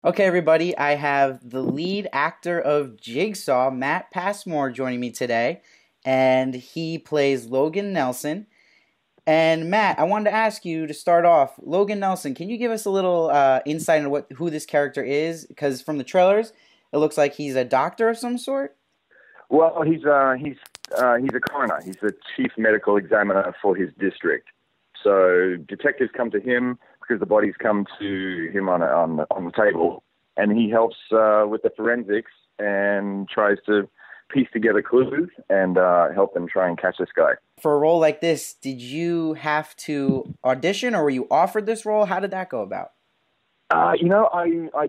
Okay, everybody, I have the lead actor of Jigsaw, Matt Passmore, joining me today, and he plays Logan Nelson. And Matt, I wanted to ask you to start off, Logan Nelson, can you give us a little insight into who this character is? Because from the trailers, it looks like he's a doctor of some sort. Well, he's a coroner. He's the chief medical examiner for his district. So detectives come to him because the bodies come to him on the table, and he helps with the forensics and tries to piece together clues and help them try and catch this guy. For a role like this, did you have to audition, or were you offered this role? How did that go about? I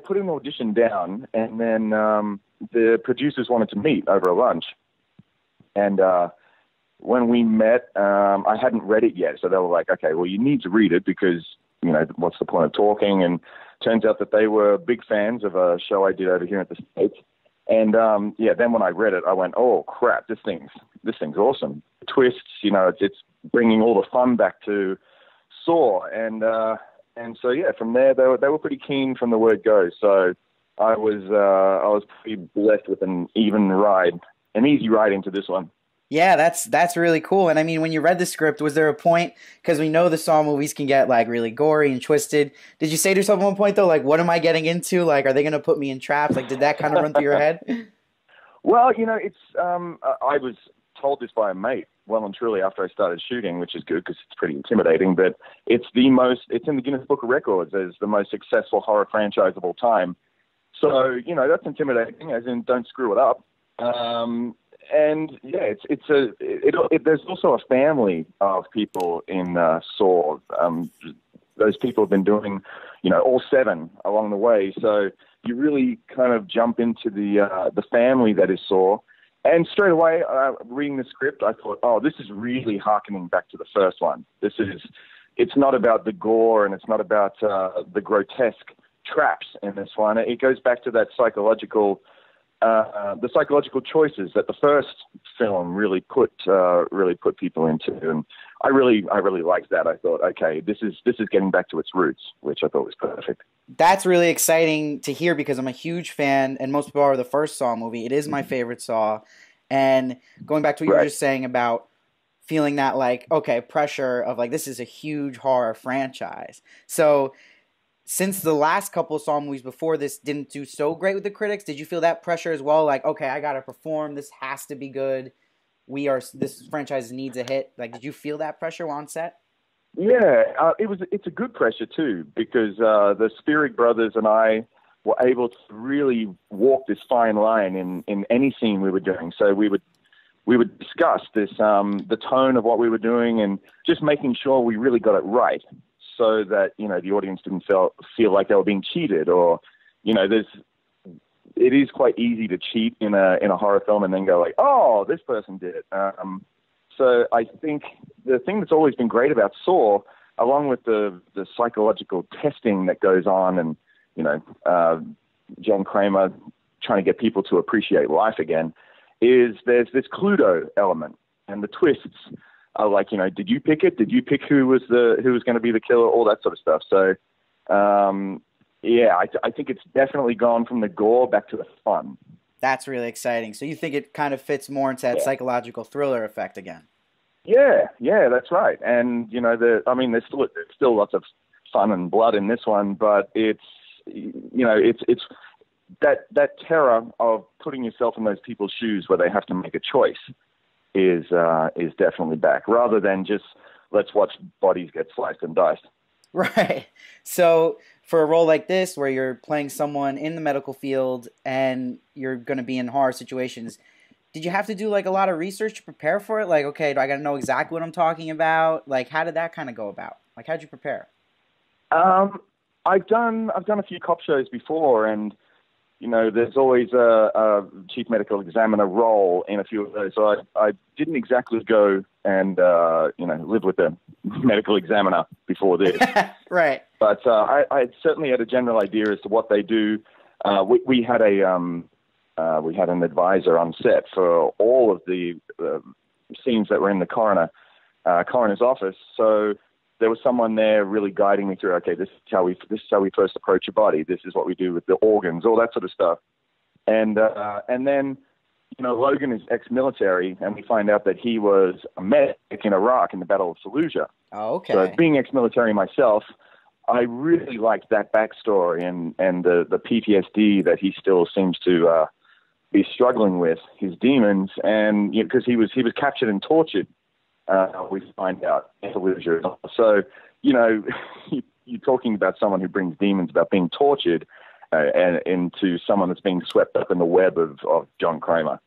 put an audition down, and then the producers wanted to meet over a lunch. And when we met, I hadn't read it yet, so they were like, okay, well, you need to read it because, what's the point of talking? And turns out that they were big fans of a show I did over here at the States. And, then when I read it, I went, oh, crap, this thing's awesome. Twists, it's bringing all the fun back to Saw. And so, from there, they were pretty keen from the word go. So I was pretty blessed with an easy ride into this one. Yeah, that's really cool. And I mean, when you read the script, was there a point, because we know the Saw movies can get like really gory and twisted. Did you say to yourself at one point though, like, what am I getting into? Like, are they going to put me in traps? Like, did that kind of run through your head? Well, it's I was told this by a mate well and truly after I started shooting, which is good because it's pretty intimidating, but it's in the Guinness Book of Records as the most successful horror franchise of all time. So, that's intimidating, as in don't screw it up. And yeah, there's also a family of people in Saw. Those people have been doing, all seven along the way. So you really kind of jump into the family that is Saw. And straight away, reading the script, I thought, oh, this is really hearkening back to the first one. It's not about the gore and it's not about the grotesque traps in this one. It goes back to that psychological choices that the first film really put people into, and I really liked that. I thought, okay, this is getting back to its roots, which I thought was perfect. That's really exciting to hear because I'm a huge fan, and most people are the first Saw movie. It is my favorite Saw, and going back to what you were just saying about feeling that like, okay, pressure of like this is a huge horror franchise. So since the last couple of Saw movies before this didn't do so great with the critics, did you feel that pressure as well? Like, okay, I gotta perform. This has to be good. This franchise needs a hit. Like, did you feel that pressure while on set? Yeah, it's a good pressure too because the Spirig brothers and I were able to really walk this fine line in any scene we were doing. So we would discuss this the tone of what we were doing and just making sure we really got it right, so that the audience didn't feel like they were being cheated, or it is quite easy to cheat in a horror film and then go like, oh, this person did it. So I think the thing that's always been great about Saw, along with the psychological testing that goes on, and John Kramer trying to get people to appreciate life again, is there's this Cluedo element and the twists. Like, did you pick it? Did you pick who was going to be the killer? All that sort of stuff. So, I think it's definitely gone from the gore back to the fun. That's really exciting. So you think it kind of fits more into that psychological thriller effect again? Yeah, that's right. And there's still lots of fun and blood in this one, but it's that terror of putting yourself in those people's shoes where they have to make a choice is definitely back, rather than just let's watch bodies get sliced and diced. Right. So for a role like this, where you're playing someone in the medical field and you're going to be in horror situations, did you have to do like a lot of research to prepare for it? Like, okay, do I got to know exactly what I'm talking about? Like, how did that kind of go about? Like, how'd you prepare? I've done a few cop shows before, and there's always a chief medical examiner role in a few of those. So I didn't exactly go and, live with a medical examiner before this. Right. But I certainly had a general idea as to what they do. We had an advisor on set for all of the scenes that were in the coroner's office. So there was someone there really guiding me through. Okay, this is how we first approach your body. This is what we do with the organs, all that sort of stuff. And then, Logan is ex-military, and we find out that he was a medic in Iraq in the Battle of Fallujah. Oh, okay. So being ex-military myself, I really liked that backstory and the PTSD that he still seems to be struggling with, his demons, and because he was captured and tortured. We find out in Fallujah. So you're talking about someone who brings demons about being tortured, and into someone that's being swept up in the web of John Kramer.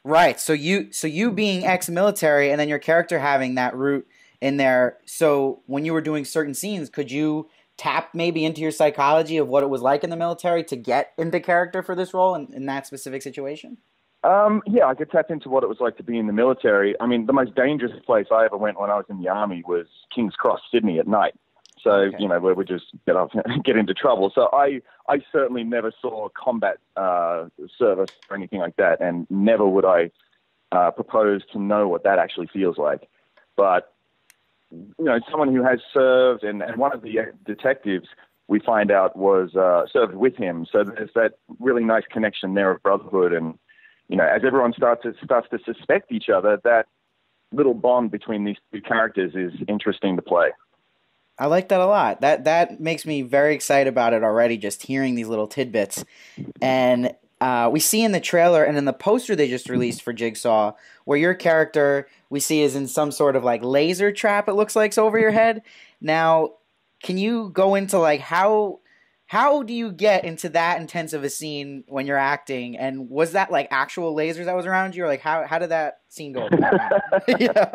Right. So you being ex-military, and then your character having that root in there. So when you were doing certain scenes, could you tap maybe into your psychology of what it was like in the military to get into character for this role in that specific situation? Yeah, I could tap into what it was like to be in the military. I mean, the most dangerous place I ever went when I was in the Army was King's Cross, Sydney at night. So, Okay. Where we just get into trouble. So I certainly never saw combat service or anything like that, and never would I propose to know what that actually feels like. But, someone who has served, and one of the detectives we find out was served with him. So there's that really nice connection there of brotherhood. And, as everyone starts to suspect each other, that little bond between these two characters is interesting to play. I like that a lot. That makes me very excited about it already, just hearing these little tidbits. And we see in the trailer and in the poster they just released for Jigsaw, where your character we see is in some sort of like laser trap, it looks like, over your head. Now, can you go into like how do you get into that intense of a scene when you're acting? And was that like actual lasers that was around you, or like how did that scene go? Yeah.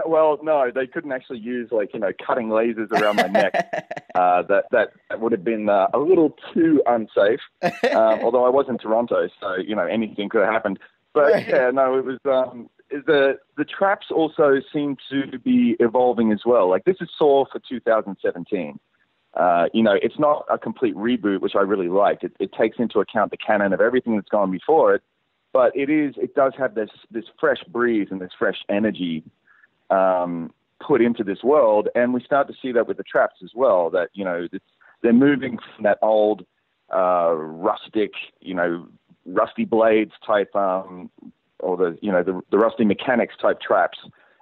Well, no, they couldn't actually use cutting lasers around my neck. That would have been a little too unsafe. Although I was in Toronto, so anything could have happened. But Right. yeah, no, it was the traps also seem to be evolving as well. Like, this is Saw for 2017. It's not a complete reboot, which I really liked. It takes into account the canon of everything that's gone before it. But it does have this fresh breeze and this fresh energy put into this world, and we start to see that with the traps as well. That they're moving from that old rustic, rusty blades type, or the rusty mechanics type traps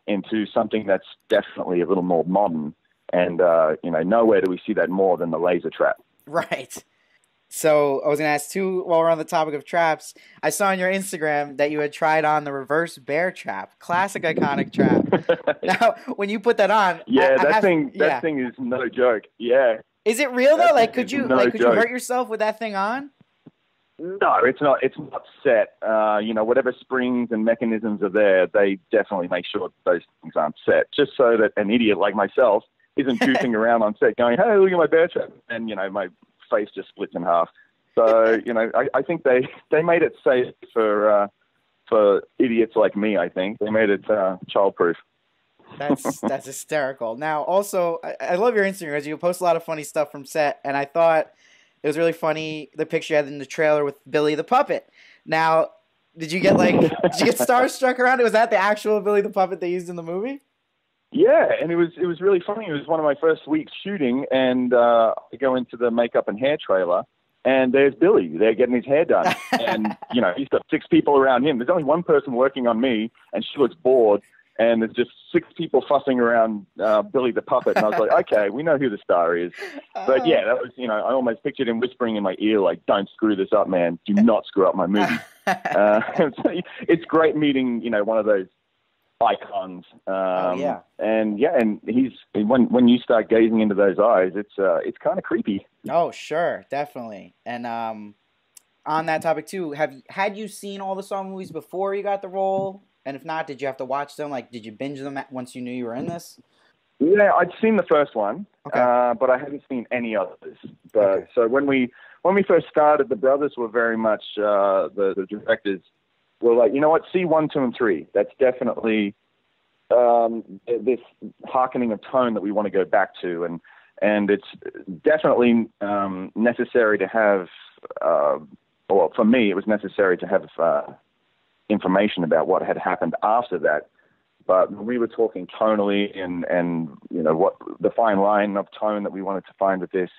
into something that's definitely a little more modern. And nowhere do we see that more than the laser trap. Right. So I was going to ask too, while we're on the topic of traps, I saw on your Instagram that you had tried on the reverse bear trap, classic iconic trap. Now, when you put that on, yeah, that thing is no joke. Yeah. Is it real though? Like, could you no could you hurt yourself with that thing on? No, it's not. It's not set. Whatever springs and mechanisms are there, they definitely make sure those things aren't set, just so that an idiot like myself isn't goofing around on set going, "Hey, look at my bear trap," and my face just splits in half. So I think they made it safe for idiots like me. I think they made it childproof. That's hysterical. Now, also, I love your Instagram because you post a lot of funny stuff from set, and I thought it was really funny the picture you had in the trailer with Billy the Puppet. Now, did you get starstruck around it? Was that the actual Billy the Puppet they used in the movie? Yeah, and it was really funny. It was one of my first weeks shooting, and I go into the makeup and hair trailer, and there's Billy. They're getting his hair done, and he's got 6 people around him. There's only one person working on me, and she looks bored. And there's just 6 people fussing around Billy the Puppet, and I was like, okay, we know who the star is. But yeah, that was I almost pictured him whispering in my ear like, "Don't screw this up, man. Do not screw up my movie." So it's great meeting one of those icons. Yeah. And he's when you start gazing into those eyes, it's kind of creepy. Oh, sure, definitely. And on that topic too, had you seen all the Saw movies before you got the role? And if not, did you have to watch them? Like, did you binge them once you knew you were in this? Yeah, I'd seen the first one, Okay. But I hadn't seen any others. But So when we first started, the brothers were very much the directors were like, see 1, 2, and 3. That's definitely this hearkening of tone that we want to go back to, and it's definitely necessary to have. Or for me, it was necessary to have information about what had happened after that. But when we were talking tonally and what the fine line of tone that we wanted to find with this,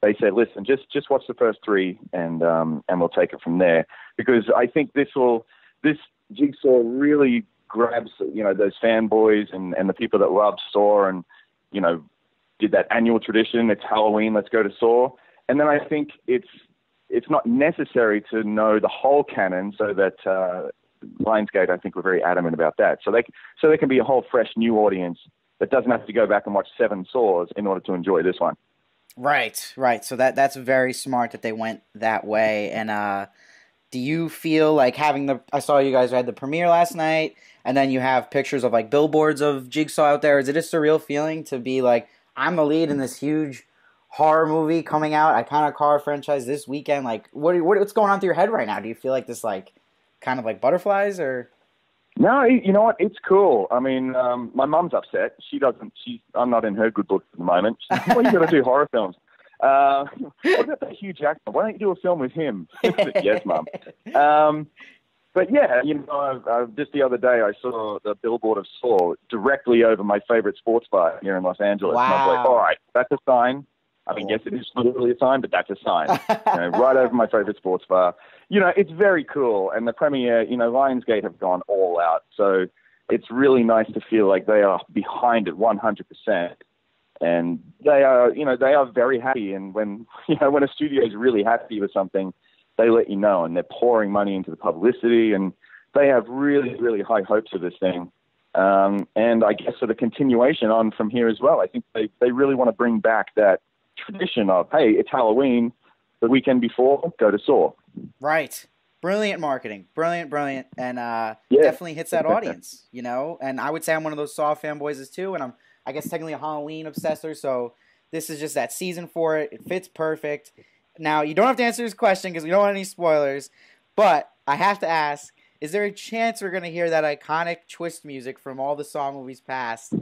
they said, listen, just watch the first three and we'll take it from there. Because I think this Jigsaw really grabs, those fanboys and the people that love Saw and, did that annual tradition. It's Halloween, let's go to Saw. And then I think it's not necessary to know the whole canon, so that Lionsgate, I think, were very adamant about that. So there can be a whole fresh new audience that doesn't have to go back and watch 7 Saws in order to enjoy this one. Right. So that's very smart that they went that way. And do you feel like I saw you guys had the premiere last night, and then you have pictures of like billboards of Jigsaw out there. Is it a surreal feeling to be like, I'm the lead in this huge horror movie coming out, iconic horror franchise this weekend? Like, what's going on through your head right now? Do you feel like this, like, kind of like butterflies, or? No, you know what? It's cool. I mean, my mum's upset. I'm not in her good books at the moment. She's like, well, you got to do horror films. What about that Hugh Jackman? Why don't you do a film with him? Yes, Mum. But yeah, just the other day I saw the billboard of Saw directly over my favorite sports bar here in Los Angeles. Wow. And I was like, all right, that's a sign. I mean, yes, it is literally a sign, but that's a sign. Right over my favorite sports bar. It's very cool. And the premiere, Lionsgate have gone all out. So it's really nice to feel like they are behind it 100%. And they are very happy. And when a studio is really happy with something, they let you know, and they're pouring money into the publicity, and they have really, really high hopes of this thing. And I guess for the continuation on from here as well, I think they really want to bring back that tradition of, hey, it's Halloween, the weekend before, go to Saw. Right. Brilliant marketing. Brilliant. And definitely hits that audience, And I would say I'm one of those Saw fanboys too, and I'm, I guess, technically a Halloween obsessor, so this is just that season for it. It fits perfect. Now, you don't have to answer this question because we don't want any spoilers, but I have to ask, is there a chance we're going to hear that iconic twist music from all the Saw movies past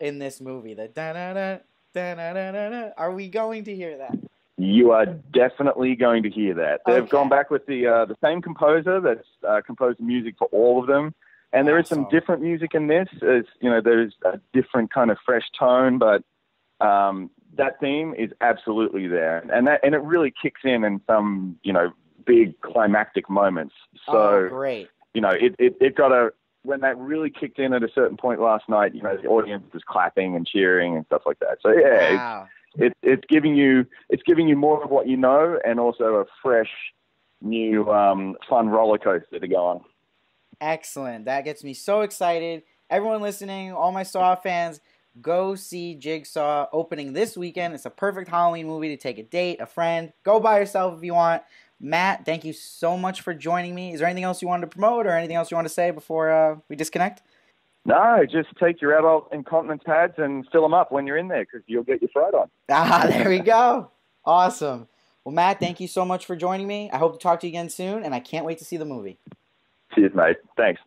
in this movie? The da-da-da, da-da-da-da-da. Are we going to hear that? You are definitely going to hear that. They've gone back with the same composer that's composed the music for all of them. And there is some different music in this. There's a different kind of fresh tone, but that theme is absolutely there, and it really kicks in some big climactic moments. So great. It got when that really kicked in at a certain point last night. The audience was clapping and cheering and stuff like that. So yeah, wow. It's giving you more of what you know, and also a fresh, new, fun roller coaster to go on. Excellent. That gets me so excited. Everyone listening, all my Saw fans, go see Jigsaw opening this weekend. It's a perfect Halloween movie to take a date, a friend. Go by yourself if you want. Matt, thank you so much for joining me. Is there anything else you wanted to promote or anything else you want to say before we disconnect? No, just take your adult incontinence pads and fill them up when you're in there, because you'll get your fright on. There we go. Awesome. Well, Matt, thank you so much for joining me. I hope to talk to you again soon, and I can't wait to see the movie. Cheers, mate. Thanks.